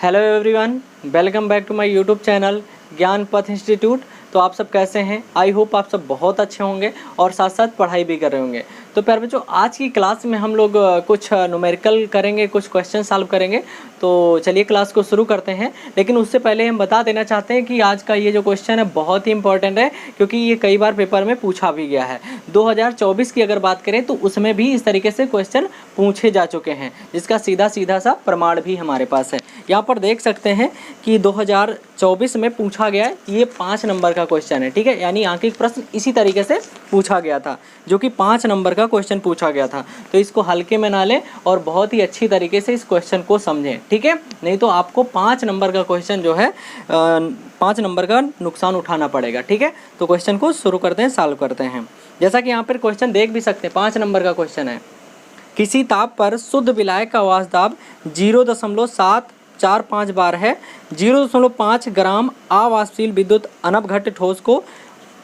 Hello everyone, welcome back to my YouTube channel Gyan Path institute. तो आप सब कैसे हैं? आई होप आप सब बहुत अच्छे होंगे और साथ साथ पढ़ाई भी कर रहे होंगे। तो प्यारे बच्चों, आज की क्लास में हम लोग कुछ न्यूमेरिकल करेंगे, कुछ क्वेश्चन सॉल्व करेंगे। तो चलिए क्लास को शुरू करते हैं। लेकिन उससे पहले हम बता देना चाहते हैं कि आज का ये जो क्वेश्चन है बहुत ही इंपॉर्टेंट है, क्योंकि ये कई बार पेपर में पूछा भी गया है। 2024 की अगर बात करें तो उसमें भी इस तरीके से क्वेश्चन पूछे जा चुके हैं, जिसका सीधा सीधा सा प्रमाण भी हमारे पास है। यहाँ पर देख सकते हैं कि 2024 में पूछा गया है, ये 5 नंबर का क्वेश्चन है। ठीक है, यानी आंकिक प्रश्न इसी तरीके से पूछा गया था, जो कि 5 नंबर का क्वेश्चन पूछा गया था। तो इसको हल्के में ना लें और बहुत ही अच्छी तरीके से इस क्वेश्चन को समझें। ठीक है, नहीं तो आपको 5 नंबर का क्वेश्चन जो है 5 नंबर का नुकसान उठाना पड़ेगा। ठीक है, तो क्वेश्चन को शुरू करते हैं, सॉल्व करते हैं। जैसा कि यहाँ पर क्वेश्चन देख भी सकते हैं, 5 नंबर का क्वेश्चन है। किसी ताप पर शुद्ध विलायक का वाष्प दाब 0.745 बार है। 0.5 ग्राम अवाष्पशील विद्युत अनपघट्ट ठोस को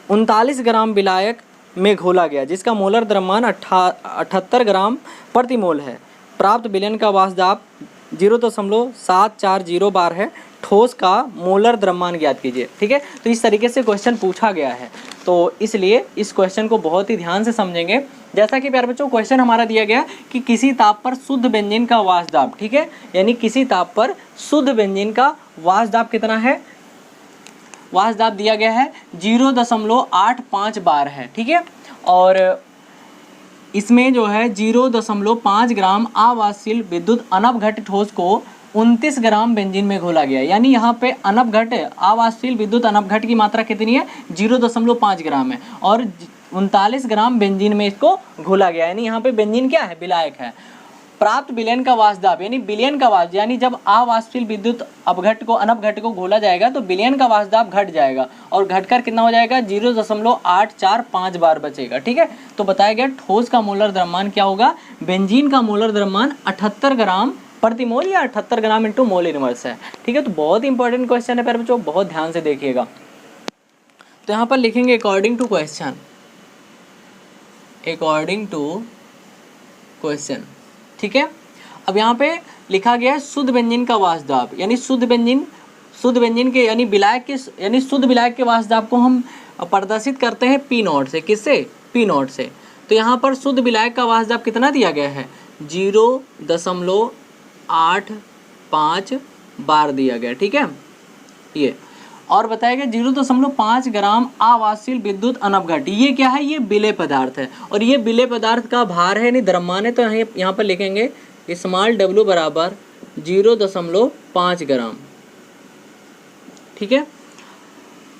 39 ग्राम विलायक में घोला गया, जिसका मोलर द्रव्यमान 78 ग्राम प्रति मोल है। प्राप्त विलयन का वाष्प दाब 0.740 बार है। ठोस का मोलर द्रव्यमान ज्ञात कीजिए। ठीक है, तो इस तरीके से क्वेश्चन पूछा गया है, तो इसलिए इस क्वेश्चन को बहुत ही ध्यान से समझेंगे। जैसा कि प्यारे बच्चों, क्वेश्चन हमारा दिया गया कि किसी ताप पर शुद्ध बेंजीन का वाष्प दाब, ठीक है, यानी किसी ताप पर शुद्ध बेंजीन का वाष्प दाब कितना है? वाष्प दाब दिया गया है 0.85 बार है। ठीक है, और इसमें जो है 0.5 ग्राम अवाष्पशील विद्युत अनपघट्ट ठोस को 29 ग्राम बेंजीन में घोला गया। यानी यहाँ पे अनपघट्ट अवाष्पशील विद्युत अनपघट्ट की मात्रा कितनी है? 0.5 ग्राम है, और 39 ग्राम बेंजीन में इसको घोला गया। यानी यहाँ पे बेंजीन क्या है? विलायक है। प्राप्त विलयन का वाष्प दाब, यानी विलयन का वाष्प, यानी जब अवाष्पशील विद्युत अपघट्ट को अनपघट्ट को घोला जाएगा तो विलयन का वाष्प दाब घट जाएगा, और घटकर कितना हो जाएगा? 0.845 बार बचेगा। ठीक है, तो बताया गया ठोस का मोलर द्रव्यमान क्या होगा? बेंजीन का मोलर द्रव्यमान 78 ग्राम प्रति मोल या 78 ग्राम इंटू मोल इनवर्स है। ठीक है, तो बहुत इंपॉर्टेंट क्वेश्चन है प्यारे बच्चों, बहुत ध्यान से देखिएगा। तो यहाँ पर लिखेंगे according to question, according to question. ठीक है, अब यहाँ पे लिखा गया है शुद्ध बेंजीन का वाष्प दाब, यानी शुद्ध बेंजीन के यानी विलायक के, यानी शुद्ध विलायक के वाष्प दाब को हम प्रदर्शित करते हैं पी नॉट से। किससे? पी नॉट से। तो यहाँ पर शुद्ध विलायक का वाष्प दाब कितना दिया गया है? 0.85 बार दिया गया। ठीक है, ये और बताया गया 0.5 ग्राम अवाष्पशील विद्युत अनपघट्ट। ये क्या है? ये विलेय पदार्थ है, और ये विलेय पदार्थ का भार है, यानी द्रव्यमान है। तो यहाँ पर लिखेंगे स्मॉल w बराबर 0.5 ग्राम। ठीक है,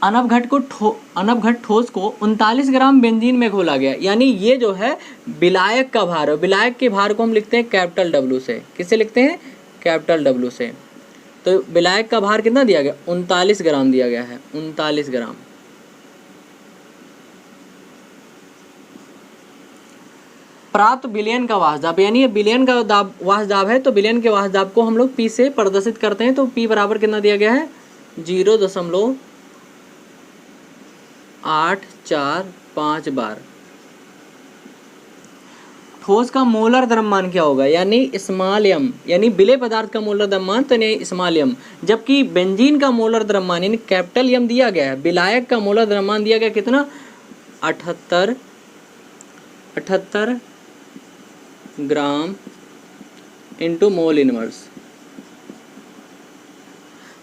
अनपघट्ट ठोस को 39 ग्राम बेंजीन में घोला गया। यानी ये जो है विलायक का भार है। विलायक के भार को हम लिखते हैं कैपिटल W से। किससे लिखते हैं? कैपिटल W से। तो विलायक का भार कितना दिया गया? 39 ग्राम दिया गया है, 39 ग्राम। प्राप्त विलयन का वाष्प दाब, यानी ये विलयन का वाष्प दाब है, तो विलयन के वाष्प दाब को हम लोग P से प्रदर्शित करते हैं। तो P बराबर कितना दिया गया है? 0.845 बार। ठोस का मोलर द्रव्यमान क्या होगा? यानी स्मॉल m, यानी विलेय पदार्थ का मोलर द्रव्यमान तो नहीं स्मॉल m, जबकि बेंजीन का मोलर द्रव्यमान यानी कैपिटल M दिया गया है। विलायक का मोलर द्रव्यमान दिया गया कितना? 78 ग्राम इंटू मोल इनवर्स।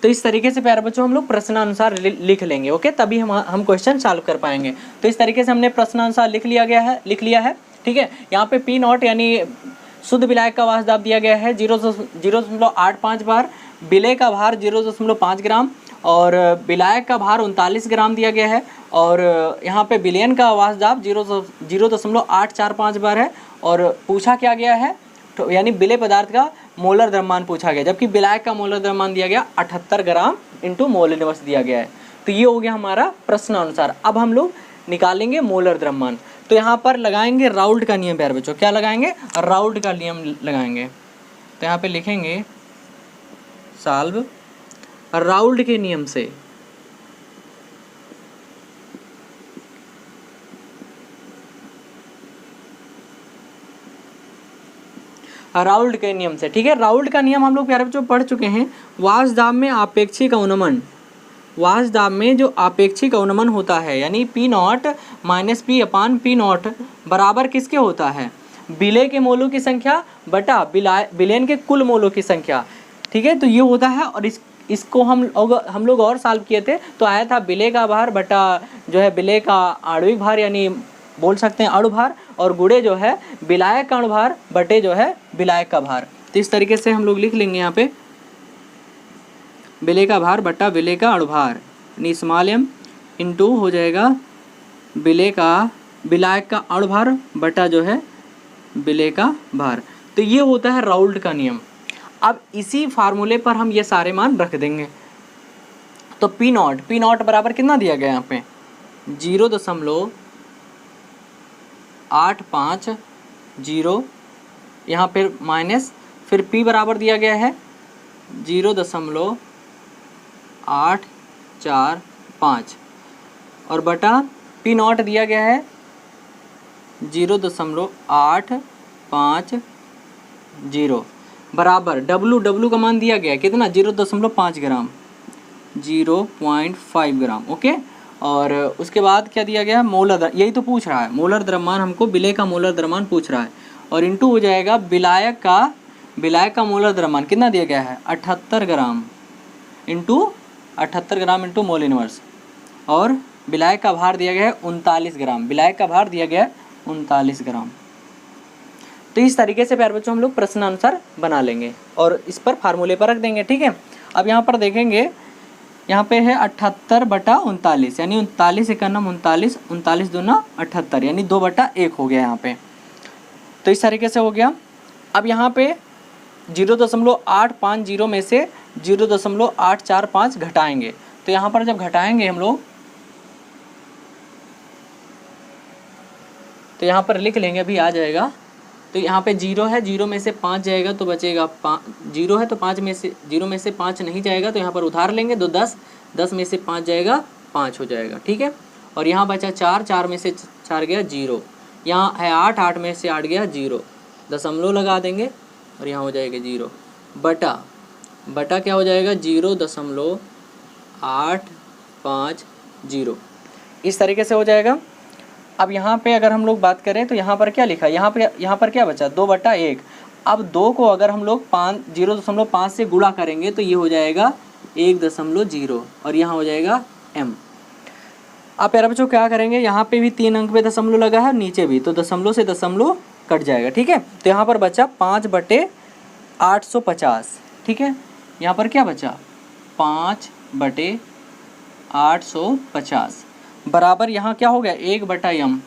तो इस तरीके से प्यारे बच्चों हम लोग प्रश्नानुसार लिख लेंगे। ओके, तभी हम क्वेश्चन सॉल्व कर पाएंगे। तो इस तरीके से हमने प्रश्नानुसार लिख लिया है। ठीक है, यहाँ पे P नॉट यानी शुद्ध विलायक का वाष्प दाब दिया गया है 0.85 बार, विलेय का भार 0.5 ग्राम, और विलायक का भार 39 ग्राम दिया गया है, और यहाँ पे विलयन का वाष्प दाब 0.845 बार है, और पूछा क्या गया है? तो यानी विलेय पदार्थ का मोलर द्रव्यमान पूछा गया, जबकि विलायक का मोलर द्रव्यमान दिया गया 78 ग्राम इंटू मोल इनवर्स दिया गया है। तो ये हो गया हमारा प्रश्नानुसार। अब हम लोग निकालेंगे मोलर द्रव्यमान। तो यहाँ पर लगाएंगे राउल्ट का नियम। प्यारे बच्चों, क्या लगाएंगे? राउल्ट का नियम लगाएंगे। तो यहाँ पे लिखेंगे सॉल्व राउल्ट के नियम से। राउल्ट के नियम से। ठीक है, राउल्ट का नियम हम लोग प्यारे बच्चों पढ़ चुके हैं। वाष्प दाब में आपेक्षिक अवनमन, वाष्प दाब में जो आपेक्षिक अवनमन होता है यानी P not minus P upon P not बराबर किसके होता है, विलय के मोलों की संख्या बटा विलयन के कुल मोलों की संख्या। ठीक है, तो ये होता है। और इसको हम लोग और सॉल्व किए थे तो आया था विलय का भार बटा जो है विलय का आणविक भार यानी बोल सकते हैं अणु भार, और गुणे जो है विलायक का अणु भार बटे जो है विलायक का भार। तो इस तरीके से हम लोग लिख लेंगे यहाँ पे विलय का भार बटा विलय का अणु भार यानी स्मॉल m इंटू हो जाएगा विलायक का अणु भार बटा जो है विलय का भार। तो ये होता है राउल्ट का नियम। अब इसी फार्मूले पर हम ये सारे मान रख देंगे। तो पी नॉट बराबर कितना दिया गया यहाँ पे 0.850, यहाँ पे माइनस, फिर P बराबर दिया गया है 0.845 और बटा P नॉट दिया गया है 0.850 बराबर W का मान दिया गया है कितना 0.5 ग्राम, 0.5 ग्राम। ओके, और उसके बाद क्या दिया गया मोलर, यही तो पूछ रहा है मोलर द्रव्यमान, हमको विलय का मोलर द्रव्यमान पूछ रहा है। और इंटू हो जाएगा विलायक का मोलर द्रव्यमान कितना दिया गया है 78 gram into 78 gram into mole inverse, और विलायक का भार दिया गया है 39 ग्राम, विलायक का भार दिया गया है 39 ग्राम। तो इस तरीके से प्यारे बच्चों हम लोग प्रश्नानुसार बना लेंगे और इस पर फार्मूले पर रख देंगे। ठीक है, अब यहाँ पर देखेंगे, यहाँ पे है 78/39 यानी 39 एकानम 39, 39 दूना 78 यानी 2/1 हो गया यहाँ पे। तो इस तरीके से हो गया। अब यहाँ पे 0.850 में से 0.845 घटाएंगे। तो यहाँ पर जब घटाएंगे हम लोग तो यहाँ पर लिख लेंगे, अभी आ जाएगा। तो यहाँ पे 0 है, 0 में से 5 जाएगा तो बचेगा 0 है तो 5 में से 0 में से 5 नहीं जाएगा तो यहाँ पर उधार लेंगे तो 10, 10 में से 5 जाएगा 5 हो जाएगा। ठीक है, और यहाँ बचा 4, 4 में से 4 गया 0, यहाँ है 8, 8 में से 8 गया 0, दशमलव लगा देंगे और यहाँ हो जाएगा 0 बटा क्या हो जाएगा 0.850, इस तरीके से हो जाएगा। अब यहाँ पे अगर हम लोग बात करें तो यहाँ पर क्या लिखा है, यहाँ पर क्या बचा 2/1। अब 2 को अगर हम लोग 0.5 से गुणा करेंगे तो ये हो जाएगा 1.0 और यहाँ हो जाएगा m। अब प्यारे बच्चों क्या करेंगे, यहाँ पे भी 3 अंक पे दशमलव लगा है, नीचे भी, तो दशमलव से दशमलव कट जाएगा। ठीक है, तो यहाँ पर बचा 5/850। ठीक है, यहाँ पर क्या बचा 5/850 बराबर यहाँ क्या हो गया 1/m।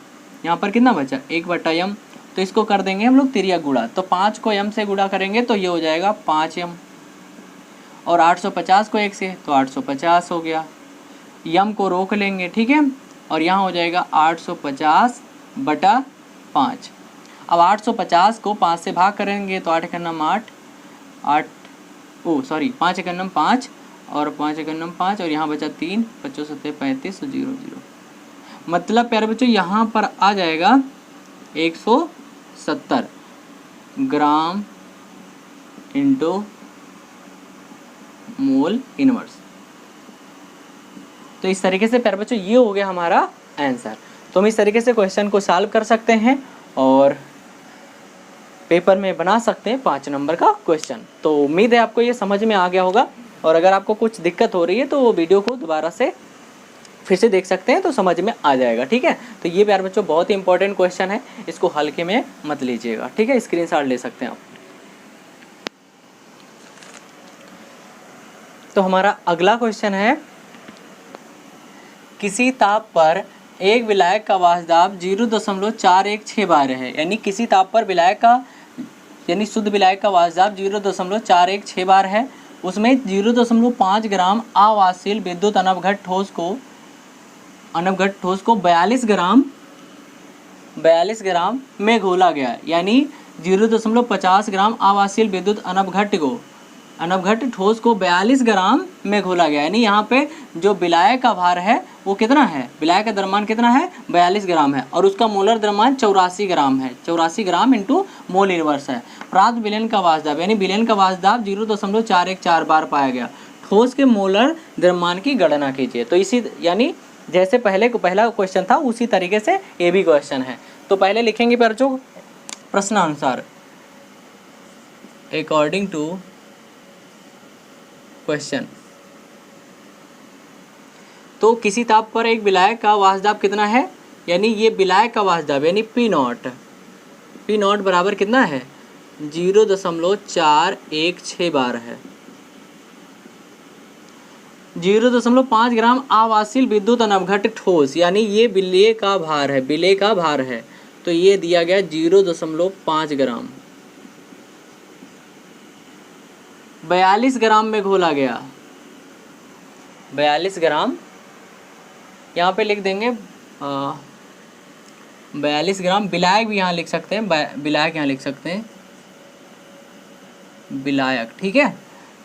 यहाँ पर कितना बचा 1/m, तो इसको कर देंगे हम लोग तिर्यक गुणा। तो 5 को m से गुणा करेंगे तो ये हो जाएगा 5m, और 850 को 1 से तो 850 हो गया, m को रोक लेंगे। ठीक है, और यहाँ हो जाएगा 850/5। अब 850 को 5 से भाग करेंगे तो 8 एकम 5 एकम 5 और 5 एकम 5 और यहाँ बचा 3, 25 7 35 0 0। मतलब प्यारे बच्चों यहाँ पर आ जाएगा 170 ग्राम इंटू मोल इनवर्स। तो इस तरीके से प्यारे बच्चों ये हो गया हमारा आंसर। तो हम इस तरीके से क्वेश्चन को सॉल्व कर सकते हैं और पेपर में बना सकते हैं 5 नंबर का क्वेश्चन। तो उम्मीद है आपको ये समझ में आ गया होगा, और अगर आपको कुछ दिक्कत हो रही है तो वो वीडियो को दोबारा से फिर से देख सकते हैं तो समझ में आ जाएगा। ठीक है, तो ये प्यारे बच्चों बहुत ही इंपॉर्टेंट क्वेश्चन है, इसको हल्के में मत लीजिएगा। ठीक है, स्क्रीनशॉट ले सकते हैं आप। तो हमारा अगला क्वेश्चन है, किसी ताप पर एक विलायक का वाष्प दाब 0.416 बार है, यानी किसी ताप पर विलायक का यानी शुद्ध विलायक का वाष्प दाब 0.416 बार है, उसमें 0.5 ग्राम अवाष्पशील विद्युत अनवघट ठोस को 42 ग्राम में घोला गया, यानी 0.50 ग्राम अवाष्पशील विद्युत अनवघट को अनवघट ठोस को 42 ग्राम में घोला गया, यानी यहाँ पे जो विलायक का भार है वो कितना है, विलायक का द्रव्यमान कितना है 42 ग्राम है और उसका मोलर द्रव्यमान 84 ग्राम है, 84 ग्राम इंटू मोल इनवर्स है। प्राप्त विलयन का वाष्पदाब, यानी विलयन का वाष्पदाब 0.414 बार पाया गया। ठोस के मोलर द्रव्यमान की गणना कीजिए। तो इसी यानी जैसे पहला क्वेश्चन था उसी तरीके से ये भी क्वेश्चन है। तो पहले लिखेंगे बच्चों प्रश्नानुसार अकॉर्डिंग टू क्वेश्चन। तो किसी ताप पर एक विलायक का वाष्पदाब कितना है, यानी ये विलायक का वाष्पदाब यानी पी नॉट बराबर कितना है 0.416 बार है। 0.5 ग्राम आवासीय विद्युत अनवघट ठोस, यानी ये विलेय का भार है, तो ये दिया गया 0.5 ग्राम 42 ग्राम में घोला गया। 42 ग्राम यहाँ पे लिख देंगे 42 ग्राम। विलायक भी यहाँ लिख सकते हैं, विलायक यहाँ लिख सकते हैं विलायक, ठीक है।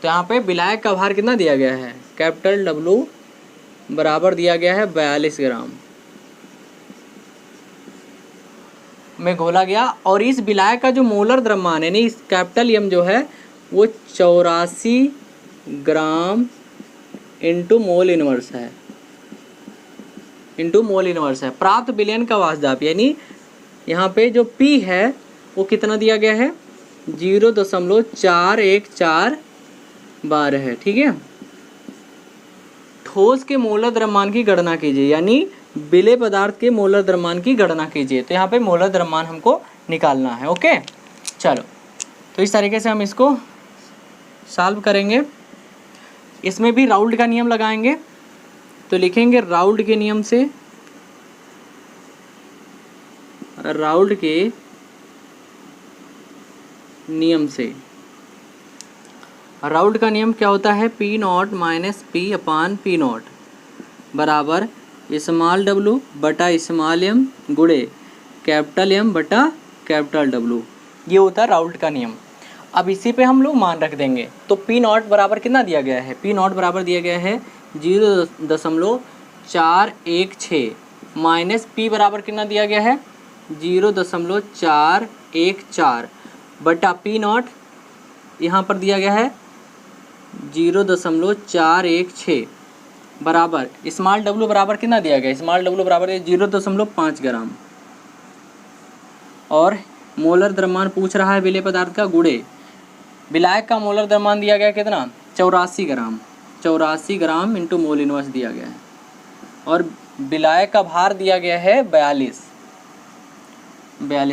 तो यहाँ पे विलायक का भार कितना दिया गया है, कैपिटल W बराबर दिया गया है 42 ग्राम में घोला गया। और इस विलायक का जो मोलर द्रव्यमान यानी इस कैपिटल M जो है वो 84 ग्राम इंटू मोल इनवर्स है। प्राप्त विलयन का वाष्पदाब, यानी यहाँ पे जो P है वो कितना दिया गया है 0.414 बार है, ठीक है। ठोस के मोलर द्रव्यमान की गणना कीजिए, यानी विलेय पदार्थ के मोलर द्रव्यमान की गणना कीजिए। तो यहाँ पे मोलर द्रव्यमान हमको निकालना है, ओके। चलो, तो इस तरीके से हम इसको सॉल्व करेंगे। इसमें भी राउल्ट का नियम लगाएंगे। तो लिखेंगे राउल्ट के नियम से राउल्ट का नियम क्या होता है, P not minus P upon P not बराबर स्मॉल w बटा स्मॉल m गुणे कैपिटल M बटा कैपिटल W, ये होता है राउल्ट का नियम। अब इसी पे हम लोग मान रख देंगे। तो P नॉट बराबर कितना दिया गया है, P नॉट बराबर दिया गया है 0.416 माइनस P बराबर कितना दिया गया है 0.414 बटा P नॉट यहाँ पर दिया गया है 0.416 बराबर स्मॉल W बराबर कितना दिया गया, स्मॉल W बराबर 0.5 ग्राम और मोलर द्रव्यमान पूछ रहा है विलेय पदार्थ का गुणे विलायक का मोलर द्रव्यमान दिया गया कितना 84 ग्राम इंटू मोल इनवर्स दिया गया है और विलायक का भार दिया गया है 42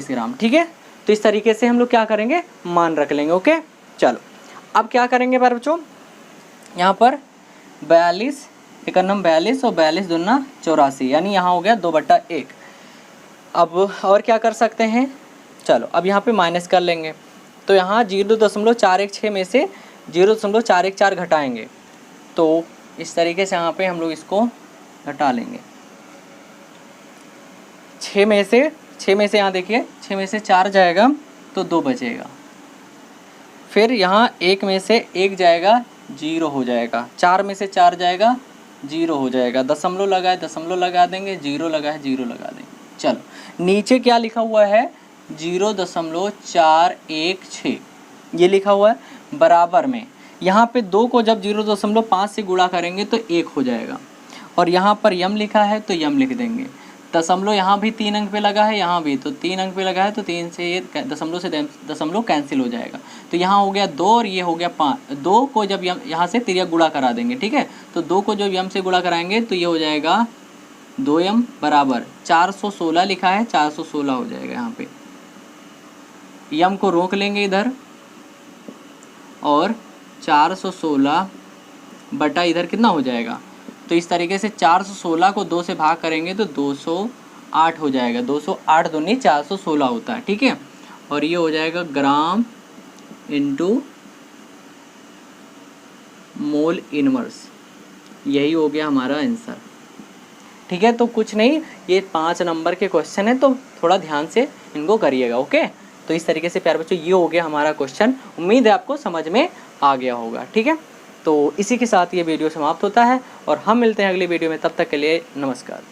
ग्राम, ठीक है। तो इस तरीके से हम लोग क्या करेंगे, मान रख लेंगे, ओके। चलो, अब क्या करेंगे बच्चों, यहाँ पर 42 एक नम 42 और 42 दूना 84, यानी यहाँ हो गया 2/1। अब और क्या कर सकते हैं, चलो अब यहाँ पे माइनस कर लेंगे। तो यहाँ 0.416 में से 0.414 घटाएंगे, तो इस तरीके से यहाँ पे हम लोग इसको घटा लेंगे। 6 में से यहाँ देखिए 6 में से 4 जाएगा तो 2 बचेगा, फिर यहाँ 1 में से 1 जाएगा 0 हो जाएगा, 4 में से 4 जाएगा 0 हो जाएगा, दशमलव लगाए दशमलव लगा देंगे, 0 लगाए 0 लगा देंगे। चलो, नीचे क्या लिखा हुआ है 0.416 ये लिखा हुआ है, बराबर में यहाँ पे 2 को जब 0.5 से गुणा करेंगे तो 1 हो जाएगा और यहाँ पर यम लिखा है तो यम लिख देंगे। दशमलव यहाँ भी 3 अंक पे लगा है, यहाँ भी तो 3 अंक पे लगा है, तो 3 से ये दशमलव से दशमलव कैंसिल हो जाएगा। तो यहाँ हो गया 2 और ये हो गया 5। 2 को जब यम यहाँ से तिर्यक गुणा करा देंगे, ठीक है। तो 2 को जब यम से गुणा कराएंगे तो ये हो जाएगा 2m बराबर 416 लिखा है, 416 हो जाएगा। यहाँ पे यम को रोक लेंगे इधर और 416 बटा इधर कितना हो जाएगा, तो इस तरीके से 416 को 2 से भाग करेंगे तो 208 हो जाएगा। 208 दूनी 416 होता है, ठीक है। और ये हो जाएगा ग्राम इंटू मोल इनवर्स, यही हो गया हमारा आंसर, ठीक है। तो कुछ नहीं, ये 5 नंबर के क्वेश्चन है तो थोड़ा ध्यान से इनको करिएगा, ओके। तो इस तरीके से प्यारे बच्चों ये हो गया हमारा क्वेश्चन। उम्मीद है आपको समझ में आ गया होगा। ठीक है, तो इसी के साथ ये वीडियो समाप्त होता है और हम मिलते हैं अगली वीडियो में। तब तक के लिए नमस्कार।